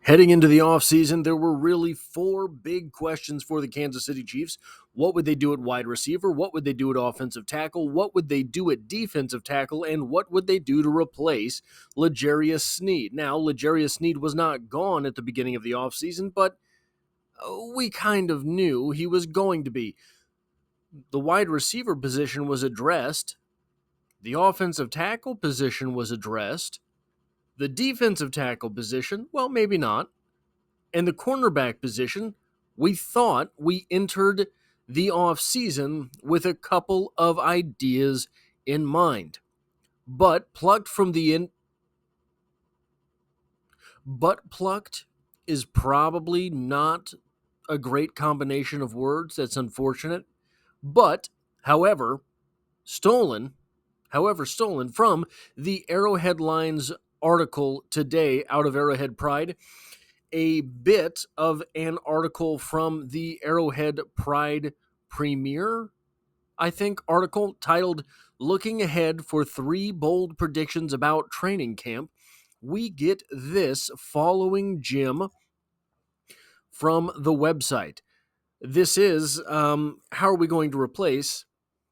Heading into the offseason, there were really four big questions for the Kansas City Chiefs. What would they do at wide receiver? What would they do at offensive tackle? What would they do at defensive tackle? And what would they do to replace L'Jarius Sneed? Now, L'Jarius Sneed was not gone at the beginning of the offseason, but we kind of knew he was going to be. The wide receiver position was addressed. The offensive tackle position was addressed. The defensive tackle position, well, maybe not. And the cornerback position, we thought we entered the offseason with a couple of ideas in mind. But plucked is probably not a great combination of words. That's unfortunate. But, however, stolen from the Arrowhead Lines article today out of Arrowhead Pride, a bit of an article from the Arrowhead Pride Premier, I think, article titled Looking Ahead for 3 Bold Predictions About Training Camp. We get this following gem from the website. This is, how are we going to replace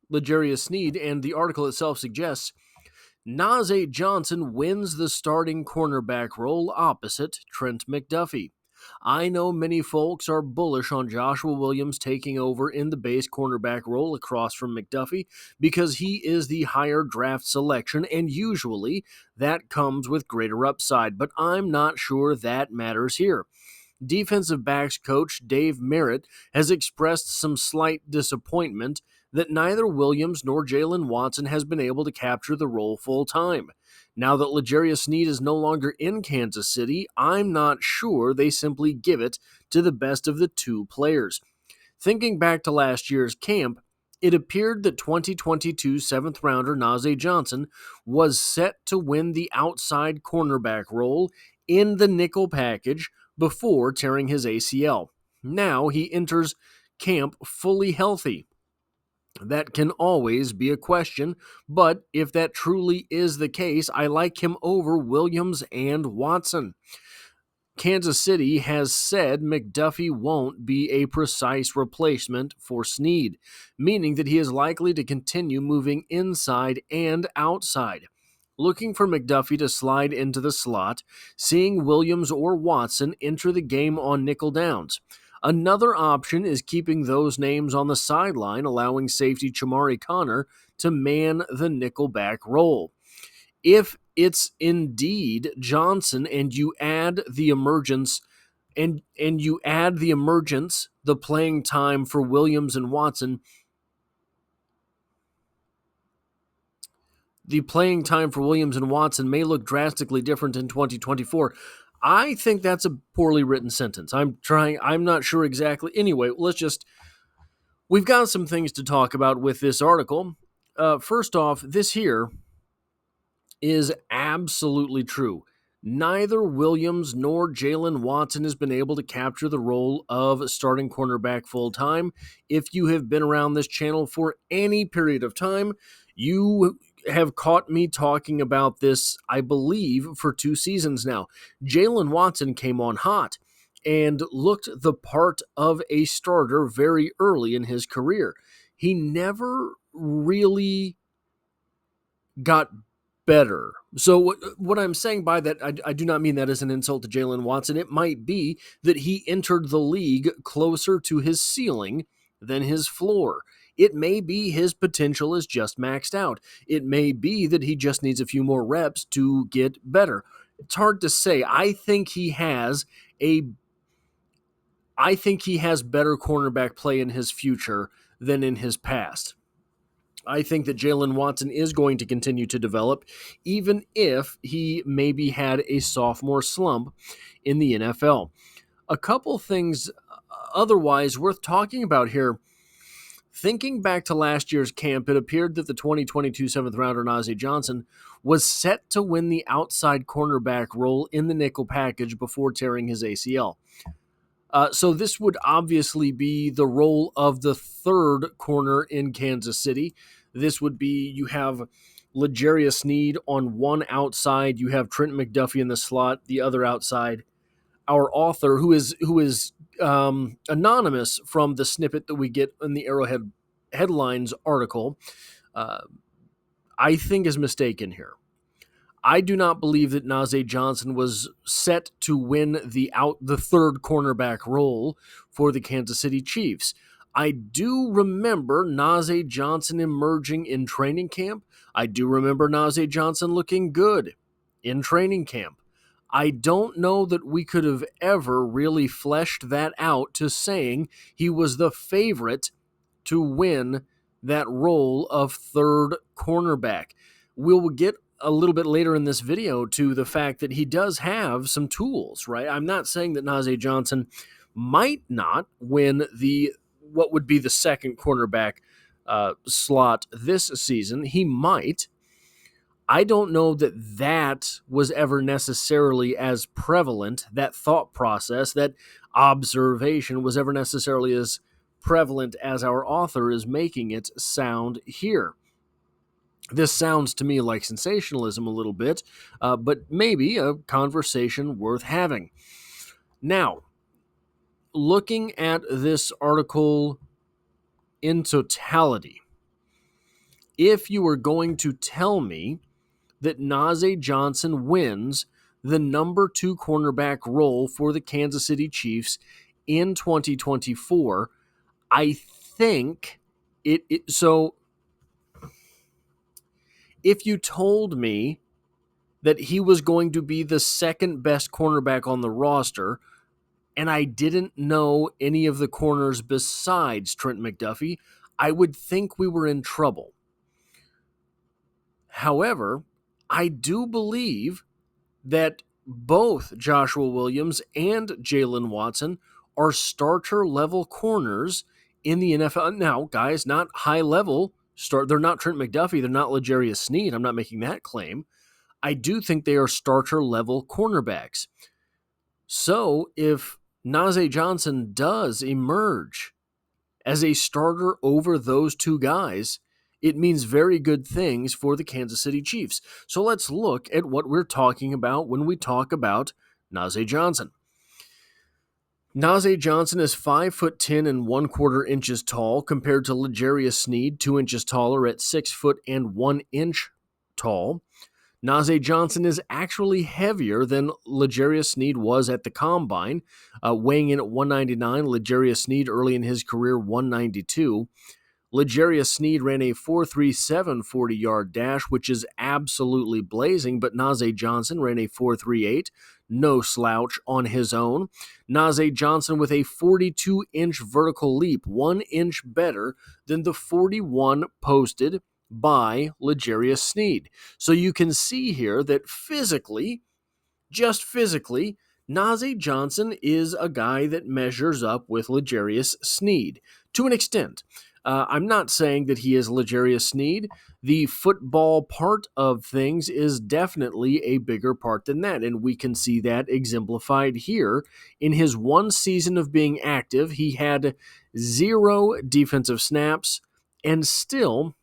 L'Jarius Sneed? And the article itself suggests Najee Johnson wins the starting cornerback role opposite Trent McDuffie. I know many folks are bullish on Joshua Williams taking over in the base cornerback role across from McDuffie because he is the higher draft selection, and usually that comes with greater upside, but I'm not sure that matters here. Defensive backs coach Dave Merritt has expressed some slight disappointment that neither Williams nor Jalen Watson has been able to capture the role full-time. Now that L'Jarius Sneed is no longer in Kansas City, I'm not sure they simply give it to the best of the two players. Thinking back to last year's camp, it appeared that 2022 7th-rounder Najee Johnson was set to win the outside cornerback role in the nickel package before tearing his ACL. Now he enters camp fully healthy. That can always be a question, but if that truly is the case, I like him over Williams and Watson. Kansas City has said McDuffie won't be a precise replacement for Sneed, meaning that he is likely to continue moving inside and outside. Looking for McDuffie to slide into the slot, seeing Williams or Watson enter the game on nickel downs. Another option is keeping those names on the sideline, allowing safety Chamari Connor to man the nickelback role. If it's indeed Johnson and you add the emergence, the playing time for Williams and Watson, the playing time for Williams and Watson may look drastically different in 2024. I think that's a poorly written sentence. I'm not sure exactly. Anyway, we've got some things to talk about with this article. First off, this here is absolutely true. Neither Williams nor Jalen Watson has been able to capture the role of starting cornerback full-time. If you have been around this channel for any period of time, you have caught me talking about this, I believe, for 2 seasons now. Jalen Watson came on hot and looked the part of a starter very early in his career. He never really got better. So what I'm saying by that, I do not mean that as an insult to Jalen Watson. It might be that he entered the league closer to his ceiling than his floor. It may be his potential is just maxed out. It may be that he just needs a few more reps to get better. It's hard to say. I think he has better cornerback play in his future than in his past. I think that Jalen Watson is going to continue to develop, even if he maybe had a sophomore slump in the NFL. A couple things otherwise worth talking about here. Thinking back to last year's camp, it appeared that the 2022 7th-rounder Najee Johnson was set to win the outside cornerback role in the nickel package before tearing his ACL. So this would obviously be the role of the third corner in Kansas City. This would be, you have L'Jarius Sneed on one outside, you have Trent McDuffie in the slot, the other outside. our author, who is anonymous from the snippet that we get in the Arrowhead headlines article, I think is mistaken here. I do not believe that Najee Johnson was set to win the third cornerback role for the Kansas City Chiefs. I do remember Najee Johnson emerging in training camp. I do remember Najee Johnson looking good in training camp. I don't know that we could have ever really fleshed that out to saying he was the favorite to win that role of third cornerback. We'll get a little bit later in this video to the fact that he does have some tools, right? I'm not saying that Najee Johnson might not win what would be the second cornerback slot this season. He might. I don't know that was ever necessarily as prevalent, that thought process, that observation was ever necessarily as prevalent as our author is making it sound here. This sounds to me like sensationalism a little bit, but maybe a conversation worth having. Now, looking at this article in totality, if you were going to tell me that Najee Johnson wins the number 2 cornerback role for the Kansas City Chiefs in 2024, I think so if you told me that he was going to be the second best cornerback on the roster, and I didn't know any of the corners besides Trent McDuffie, I would think we were in trouble. However, I do believe that both Joshua Williams and Jalen Watson are starter-level corners in the NFL. Now, guys, not high-level they're not Trent McDuffie. They're not L'Jarius Sneed. I'm not making that claim. I do think they are starter-level cornerbacks. So if Najee Johnson does emerge as a starter over those two guys, it means very good things for the Kansas City Chiefs. So let's look at what we're talking about when we talk about Najee Johnson. Najee Johnson is 5'10" and 1/4 inches tall compared to L'Jarius Sneed, 2 inches taller at 6 foot and 1 inch tall. Najee Johnson is actually heavier than L'Jarius Sneed was at the Combine, weighing in at 199. L'Jarius Sneed early in his career, 192. L'Jarius Sneed ran a 4.37 40-yard dash, which is absolutely blazing, but Najee Johnson ran a 4.38, no slouch on his own. Najee Johnson with a 42-inch vertical leap, 1 inch better than the 41 posted by L'Jarius Sneed. So you can see here that physically, just physically, Najee Johnson is a guy that measures up with L'Jarius Sneed to an extent. I'm not saying that he is L'Jarius Sneed. The football part of things is definitely a bigger part than that, and we can see that exemplified here. In his one season of being active, he had 0 defensive snaps, and still,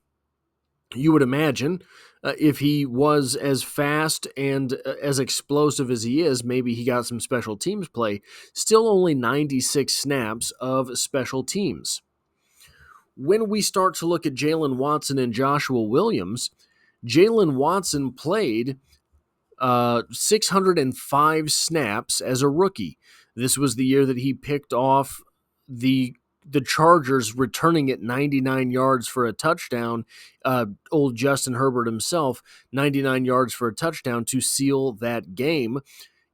you would imagine, if he was as fast and as explosive as he is, maybe he got some special teams play, still only 96 snaps of special teams. When we start to look at Jalen Watson and Joshua Williams, Jalen Watson played 605 snaps as a rookie. This was the year that he picked off the Chargers, returning it 99 yards for a touchdown. Old Justin Herbert himself, 99 yards for a touchdown to seal that game.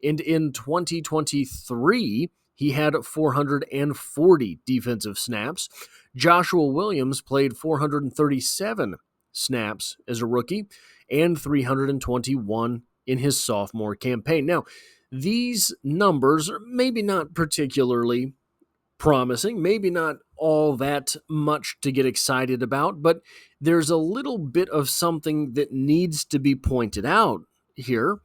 And in 2023, he had 440 defensive snaps. Joshua Williams played 437 snaps as a rookie and 321 in his sophomore campaign. Now, these numbers are maybe not particularly promising, maybe not all that much to get excited about, but there's a little bit of something that needs to be pointed out here.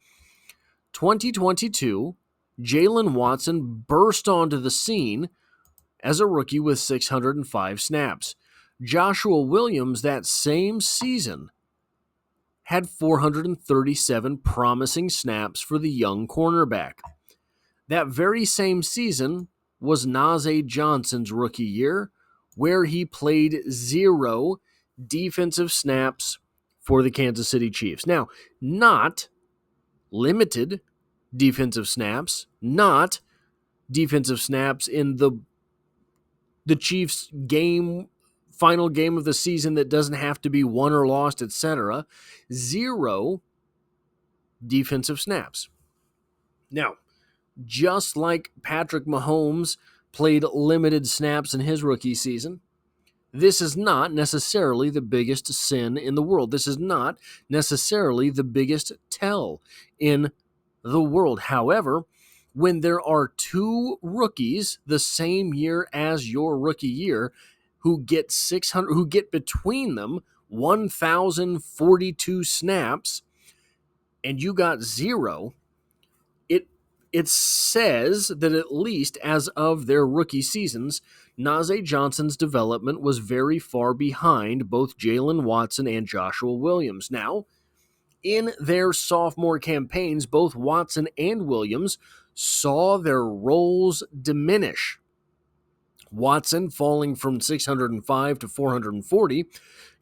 2022, Jalen Watson burst onto the scene as a rookie with 605 snaps. Joshua Williams that same season had 437 promising snaps for the young cornerback. That very same season was Najee Johnson's rookie year, where he played 0 defensive snaps for the Kansas City Chiefs. Now, not limited defensive snaps, not defensive snaps in the Chiefs' final game of the season that doesn't have to be won or lost, etc. 0 defensive snaps. Now, just like Patrick Mahomes played limited snaps in his rookie season, this is not necessarily the biggest sin in the world. This is not necessarily the biggest tell in the world. However, when there are 2 rookies the same year as your rookie year who get between them 1,042 snaps and you got 0, it says that at least as of their rookie seasons, Najee Johnson's development was very far behind both Jalen Watson and Joshua Williams. Now, in their sophomore campaigns, both Watson and Williams saw their roles diminish. Watson falling from 605 to 440,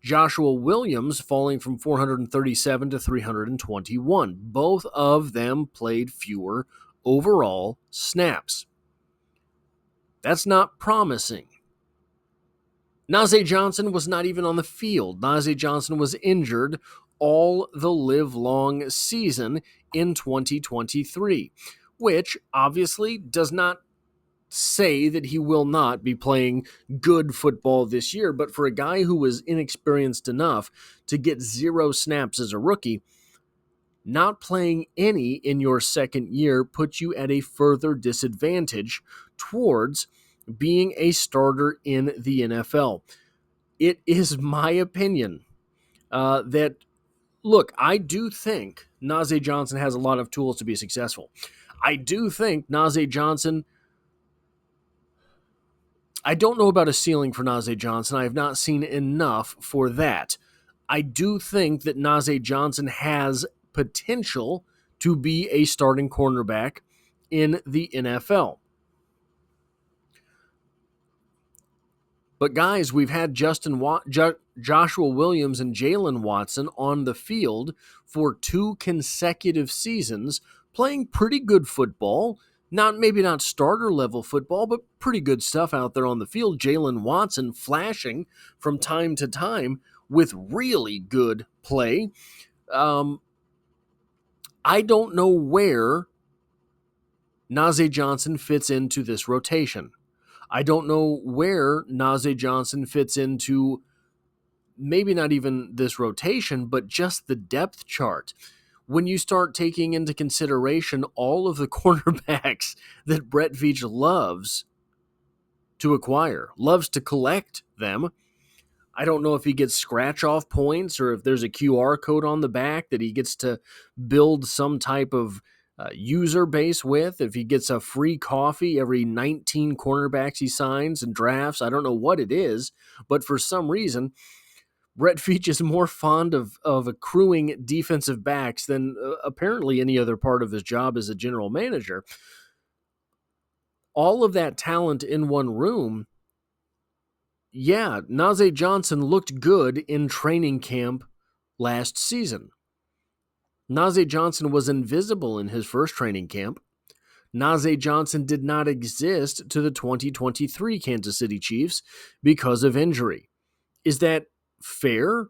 Joshua Williams falling from 437 to 321. Both of them played fewer overall snaps. That's not promising. Najee Johnson was not even on the field. Najee Johnson was injured all the live-long season in 2023, which obviously does not say that he will not be playing good football this year, but for a guy who was inexperienced enough to get 0 snaps as a rookie, not playing any in your second year puts you at a further disadvantage towards being a starter in the NFL. It is my opinion that, look, I do think Najee Johnson has a lot of tools to be successful. I do think Najee Johnson, I don't know about a ceiling for Najee Johnson. I have not seen enough for that. I do think that Najee Johnson has potential to be a starting cornerback in the NFL. But guys, we've had Joshua Williams and Jalen Watson on the field for 2 consecutive seasons playing pretty good football. Maybe not starter level football, but pretty good stuff out there on the field. Jalen Watson flashing from time to time with really good play. I don't know where Najee Johnson fits into this rotation. I don't know where Najee Johnson fits into maybe not even this rotation, but just the depth chart. When you start taking into consideration all of the cornerbacks that Brett Veach loves to acquire, loves to collect them, I don't know if he gets scratch-off points or if there's a QR code on the back that he gets to build some type of user base with, if he gets a free coffee every 19 cornerbacks he signs and drafts. I don't know what it is, but for some reason, Brett Veach is more fond of accruing defensive backs than apparently any other part of his job as a general manager. All of that talent in one room. Yeah, Najee Johnson looked good in training camp last season. Najee Johnson was invisible in his first training camp. Najee Johnson did not exist to the 2023 Kansas City Chiefs because of injury. Is that fair?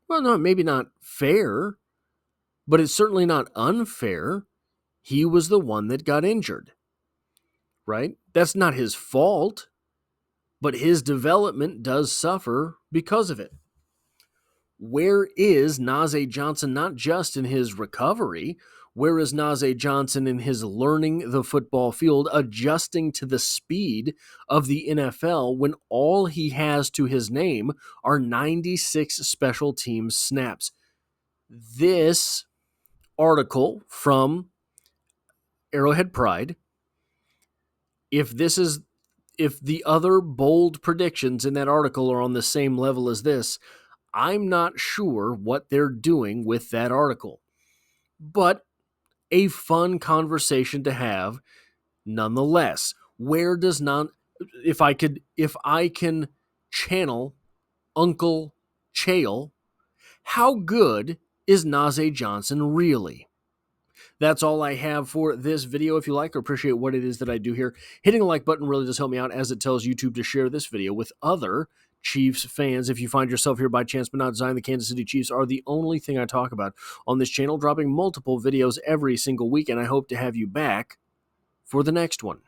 Well, no, maybe not fair, but it's certainly not unfair. He was the one that got injured, right? That's not his fault, but his development does suffer because of it. Where is Najee Johnson, not just in his recovery? Where is Najee Johnson in his learning the football field, adjusting to the speed of the NFL when all he has to his name are 96 special teams snaps? This article from Arrowhead Pride, if the other bold predictions in that article are on the same level as this, I'm not sure what they're doing with that article. But a fun conversation to have Nonetheless, where does not if I can channel Uncle Chael, how good is Najee Johnson really? That's all I have for this video. If you like or appreciate what it is that I do here, hitting the like button really does help me out, as it tells YouTube to share this video with other Chiefs fans. If you find yourself here by chance but not design, the Kansas City Chiefs are the only thing I talk about on this channel, dropping multiple videos every single week, and I hope to have you back for the next one.